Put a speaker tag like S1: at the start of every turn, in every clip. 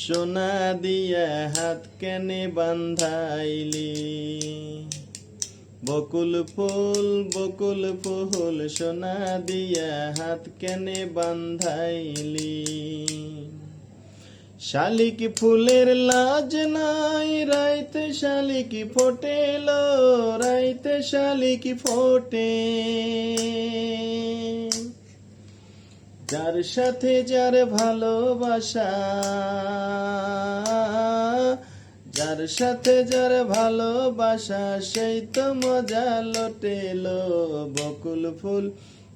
S1: সোনা দিয়া হাত কেনে বান্ধাইলি। বকুল ফুল সোনা দিয়া হাত কেনে বান্ধাইলি। শালিক ফুলের লাজ নাই, রাইতে শালিক ফোটেলো, রাইতে শালিক ফোটে। যার সাথে যার ভালোবাসা, যার সাথে যার ভালোবাসা, সেই তো মজা লোটেলো।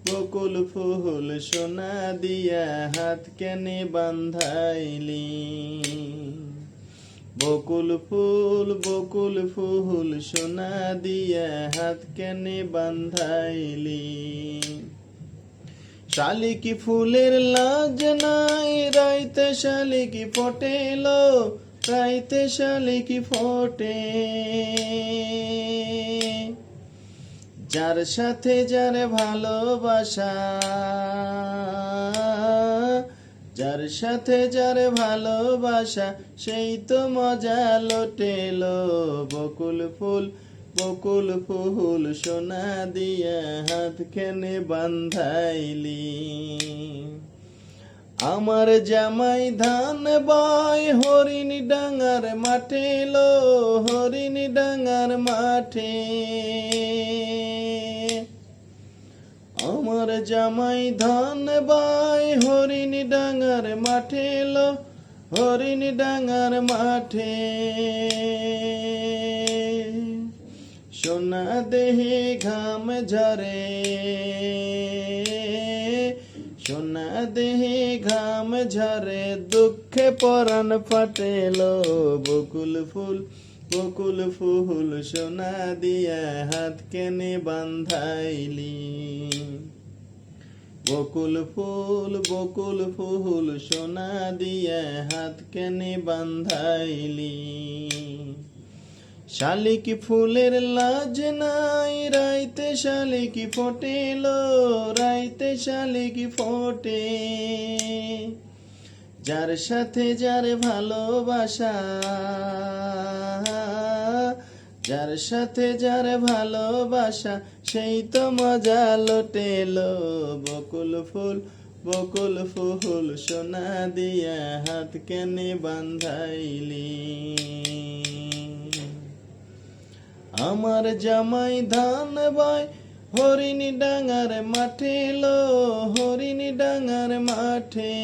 S1: বকুল ফুল সোনা দিয়া হাত কেনে বান্ধাইলি। বকুল ফুল সোনা দিয়া হাত কেনে বান্ধাইলি। শালিক ফুলের লাজ নাই, রাইতে শালিক ফোটেলো, রাইতে শালিক ফোটে। যার সাথে যার ভালোবাসা, যার সাথে যার ভালোবাসা, সেই তো মজা লোটেলো। বকুল ফুল সোনা দিয়া হাত কেনে বান্ধাইলি। আমার জামাই ধান বাই হরিণ ডাঙ্গার মাঠে লো, হরিণ ডাঙ্গার মাঠে। আমার জামাই ধান বাই হরিণ ডাঙ্গার মাঠে লো, হরিণ ডাঙ্গার মাঠে। সোনা দেহে ঘাম ঝরে, সোনা দেহে ঘাম ঝরে, দুঃখে পরাণ ফাটেলো। বকুল ফুল সোনা দিয়া হাত কেনে বান্ধাইলি। বকুল ফুল সোনা দিয়া হাত কেনে বান্ধাইলি। শালিক ফুলের লাজ নাই, রাইতে শালিক ফোটেলো, রাইতে শালিক ফোটে। যার সাথে যার ভালোবাসা, যার সাথে যার ভালোবাসা, সেই তো মজা লোটেলো। বকুল ফুল সোনা দিয়া হাত কেনে বান্ধাইলি। আমার জামাই ধান বাই হরিণ ডাঙ্গার মাঠে লো, হরিণ ডাঙ্গার মাঠে।